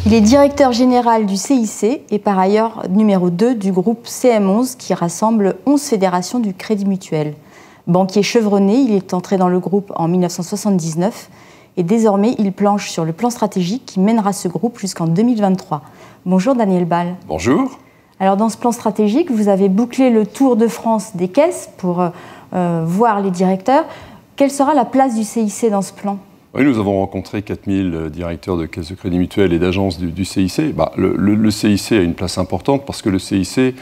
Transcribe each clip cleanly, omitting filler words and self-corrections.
Il est directeur général du CIC et par ailleurs numéro 2 du groupe CM11 qui rassemble 11 fédérations du Crédit Mutuel. Banquier chevronné, il est entré dans le groupe en 1979 et désormais il planche sur le plan stratégique qui mènera ce groupe jusqu'en 2023. Bonjour Daniel Ball. Bonjour. Alors dans ce plan stratégique, vous avez bouclé le tour de France des caisses pour voir les directeurs. Quelle sera la place du CIC dans ce plan ? Oui, nous avons rencontré 4000 directeurs de caisses de crédit mutuel et d'agences du CIC. Le CIC a une place importante parce que le CIC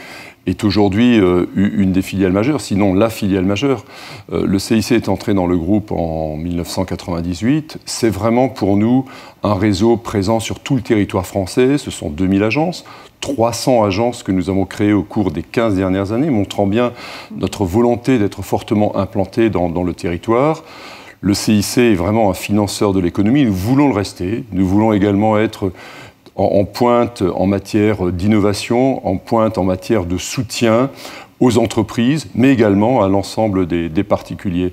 est aujourd'hui une des filiales majeures, sinon la filiale majeure. Le CIC est entré dans le groupe en 1998. C'est vraiment pour nous un réseau présent sur tout le territoire français. Ce sont 2000 agences, 300 agences que nous avons créées au cours des 15 dernières années, montrant bien notre volonté d'être fortement implantés dans le territoire. Le CIC est vraiment un financeur de l'économie. Nous voulons le rester. Nous voulons également être en pointe en matière d'innovation, en pointe en matière de soutien aux entreprises, mais également à l'ensemble des particuliers.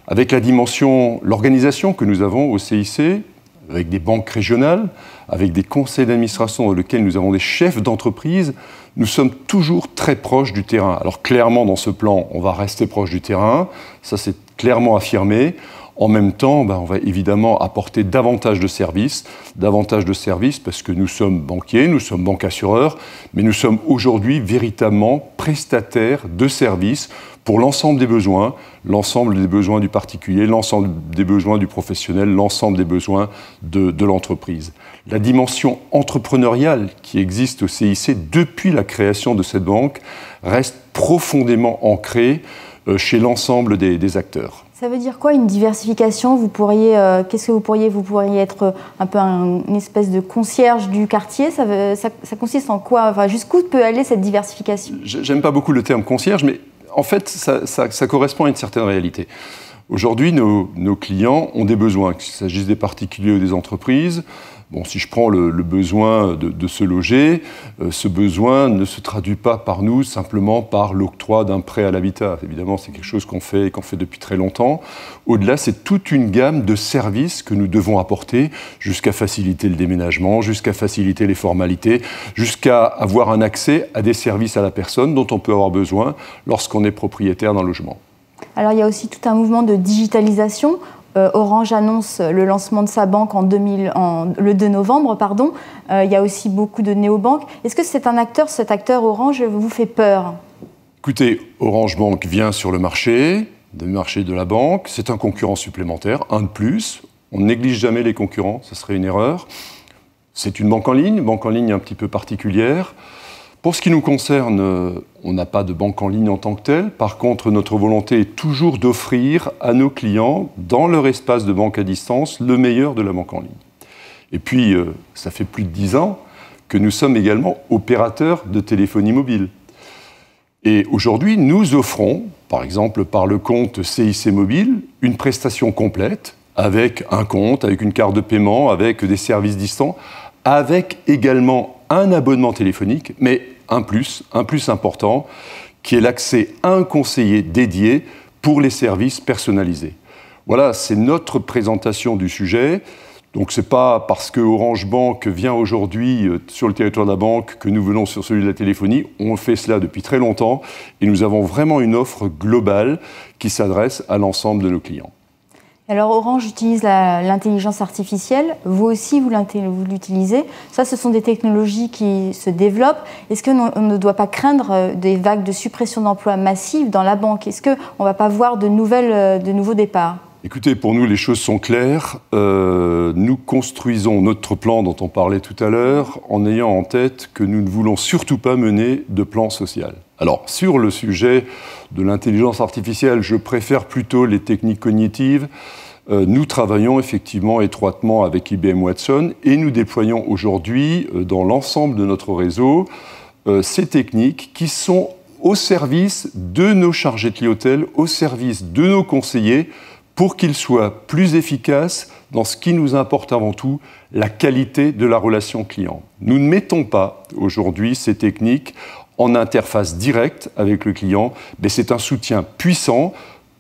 Avec la dimension, l'organisation que nous avons au CIC, avec des banques régionales, avec des conseils d'administration dans lesquels nous avons des chefs d'entreprise, nous sommes toujours très proches du terrain. Alors clairement, dans ce plan, on va rester proche du terrain, ça c'est clairement affirmé. En même temps, on va évidemment apporter davantage de services parce que nous sommes banquiers, nous sommes bancassureurs, mais nous sommes aujourd'hui véritablement prestataires de services pour l'ensemble des besoins du particulier, l'ensemble des besoins du professionnel, l'ensemble des besoins de l'entreprise. La dimension entrepreneuriale qui existe au CIC depuis la création de cette banque reste profondément ancrée chez l'ensemble des acteurs. Ça veut dire quoi une diversification ? Qu'est-ce que vous pourriez être un peu une espèce de concierge du quartier. Ça consiste en quoi ? Jusqu'où peut aller cette diversification ? J'aime pas beaucoup le terme concierge, mais en fait, ça correspond à une certaine réalité. Aujourd'hui, nos clients ont des besoins, qu'il s'agisse des particuliers ou des entreprises. Bon, si je prends le besoin de se loger, ce besoin ne se traduit pas par nous simplement par l'octroi d'un prêt à l'habitat. Évidemment, c'est quelque chose qu'on fait depuis très longtemps. Au-delà, c'est toute une gamme de services que nous devons apporter jusqu'à faciliter le déménagement, jusqu'à faciliter les formalités, jusqu'à avoir un accès à des services à la personne dont on peut avoir besoin lorsqu'on est propriétaire d'un logement. Alors, il y a aussi tout un mouvement de digitalisation. Orange annonce le lancement de sa banque le 2 novembre. Il y a aussi beaucoup de néobanques. Est-ce que cet acteur Orange vous fait peur ? Écoutez, Orange Bank vient sur le marché de la banque. C'est un concurrent supplémentaire, un de plus. On ne néglige jamais les concurrents, ce serait une erreur. C'est une banque en ligne un petit peu particulière. Pour ce qui nous concerne, on n'a pas de banque en ligne en tant que telle. Par contre, notre volonté est toujours d'offrir à nos clients, dans leur espace de banque à distance, le meilleur de la banque en ligne. Et puis, ça fait plus de 10 ans que nous sommes également opérateurs de téléphonie mobile. Et aujourd'hui, nous offrons, par exemple par le compte CIC Mobile, une prestation complète, avec un compte, avec une carte de paiement, avec des services distants, avec également un abonnement téléphonique, mais un plus important, qui est l'accès à un conseiller dédié pour les services personnalisés. Voilà, c'est notre présentation du sujet. Donc, ce n'est pas parce que Orange Bank vient aujourd'hui sur le territoire de la banque que nous venons sur celui de la téléphonie. On fait cela depuis très longtemps et nous avons vraiment une offre globale qui s'adresse à l'ensemble de nos clients. Alors Orange utilise l'intelligence artificielle, vous aussi vous l'utilisez. Ça, ce sont des technologies qui se développent. Est-ce qu'on ne doit pas craindre des vagues de suppression d'emplois massives dans la banque ? Est-ce qu'on ne va pas voir de nouveaux départs ? Écoutez, pour nous, les choses sont claires. Nous construisons notre plan dont on parlait tout à l'heure en ayant en tête que nous ne voulons surtout pas mener de plan social. Alors, sur le sujet de l'intelligence artificielle, je préfère plutôt les techniques cognitives. Nous travaillons effectivement étroitement avec IBM Watson et nous déployons aujourd'hui dans l'ensemble de notre réseau ces techniques qui sont au service de nos chargés de clientèle, au service de nos conseillers, pour qu'ils soient plus efficaces dans ce qui nous importe avant tout, la qualité de la relation client. Nous ne mettons pas aujourd'hui ces techniques en interface directe avec le client, mais c'est un soutien puissant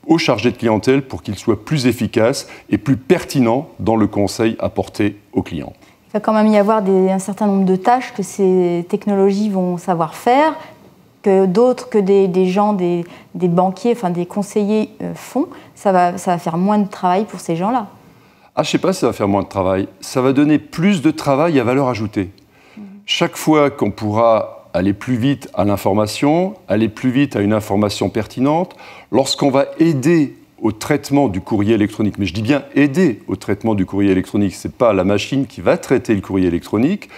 aux chargés de clientèle pour qu'ils soient plus efficaces et plus pertinents dans le conseil apporté aux clients. Il va quand même y avoir un certain nombre de tâches que ces technologies vont savoir faire, que d'autres, que des gens, des banquiers, enfin des conseillers font. Ça va faire moins de travail pour ces gens-là. Ah, je ne sais pas si ça va faire moins de travail. Ça va donner plus de travail à valeur ajoutée. Chaque fois qu'on pourra aller plus vite à l'information, aller plus vite à une information pertinente, lorsqu'on va aider au traitement du courrier électronique, mais je dis bien aider au traitement du courrier électronique, ce n'est pas la machine qui va traiter le courrier électronique,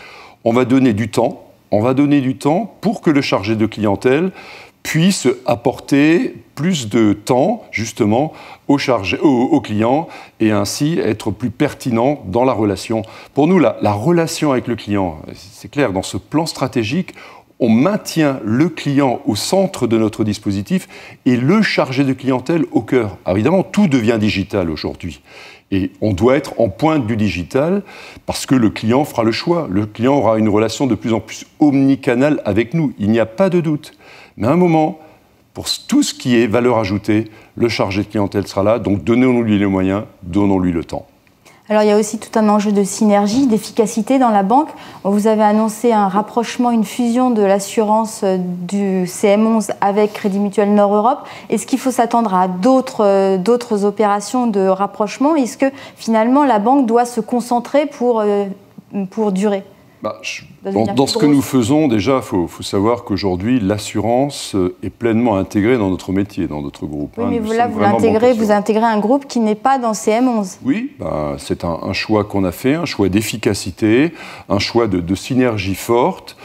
on va donner du temps, pour que le chargé de clientèle puisse apporter plus de temps, justement, au client et ainsi être plus pertinent dans la relation. Pour nous, la relation avec le client, c'est clair, dans ce plan stratégique, on maintient le client au centre de notre dispositif et le chargé de clientèle au cœur. Alors évidemment, tout devient digital aujourd'hui. Et on doit être en pointe du digital parce que le client fera le choix. Le client aura une relation de plus en plus omnicanale avec nous. Il n'y a pas de doute. Mais à un moment, pour tout ce qui est valeur ajoutée, le chargé de clientèle sera là. Donc donnons-lui les moyens, donnons-lui le temps. Alors il y a aussi tout un enjeu de synergie, d'efficacité dans la banque. Vous avez annoncé un rapprochement, une fusion de l'assurance du CM11 avec Crédit Mutuel Nord-Europe. Est-ce qu'il faut s'attendre à d'autres opérations de rapprochement? Est-ce que finalement la banque doit se concentrer pour durer? Dans ce que nous faisons, déjà, il faut savoir qu'aujourd'hui, l'assurance est pleinement intégrée dans notre métier, dans notre groupe. Oui, mais là, vous intégrez un groupe qui n'est pas dans CM11. Oui, c'est un choix qu'on a fait, un choix d'efficacité, un choix de synergie forte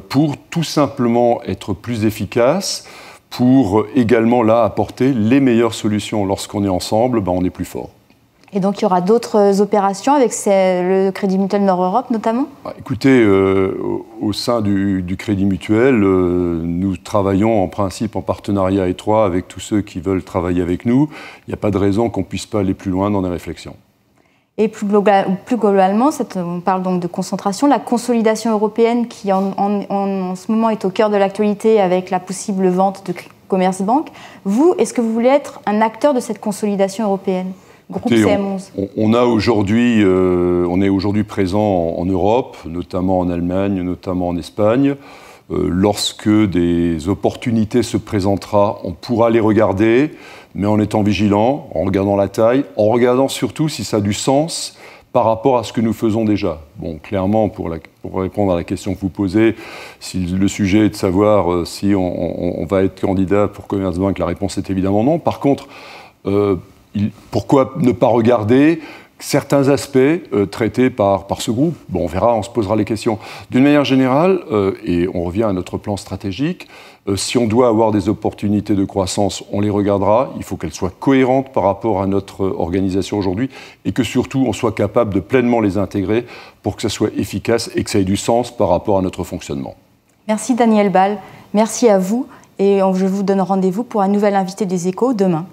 pour tout simplement être plus efficace, pour également là apporter les meilleures solutions. Lorsqu'on est ensemble, on est plus fort. Et donc, il y aura d'autres opérations avec le Crédit Mutuel Nord-Europe, notamment? Écoutez, au sein du Crédit Mutuel, nous travaillons en principe en partenariat étroit avec tous ceux qui veulent travailler avec nous. Il n'y a pas de raison qu'on ne puisse pas aller plus loin dans les réflexions. Et plus globalement, on parle donc de concentration, la consolidation européenne qui en ce moment est au cœur de l'actualité avec la possible vente de Commerzbank. Est-ce que vous voulez être un acteur de cette consolidation européenne? Groupe CM11. On est aujourd'hui présent en Europe, notamment en Allemagne, notamment en Espagne. Lorsque des opportunités se présenteront, on pourra les regarder, mais en étant vigilant, en regardant la taille, en regardant surtout si ça a du sens par rapport à ce que nous faisons déjà. Bon, clairement, pour répondre à la question que vous posez, si le sujet est de savoir si on va être candidat pour Commerzbank, la réponse est évidemment non. Par contre, pourquoi ne pas regarder certains aspects traités par ce groupe? On verra, on se posera les questions. D'une manière générale, et on revient à notre plan stratégique, si on doit avoir des opportunités de croissance, on les regardera. Il faut qu'elles soient cohérentes par rapport à notre organisation aujourd'hui et que surtout on soit capable de pleinement les intégrer pour que ça soit efficace et que ça ait du sens par rapport à notre fonctionnement. Merci Daniel Bal, merci à vous et je vous donne rendez-vous pour un nouvel invité des Échos demain.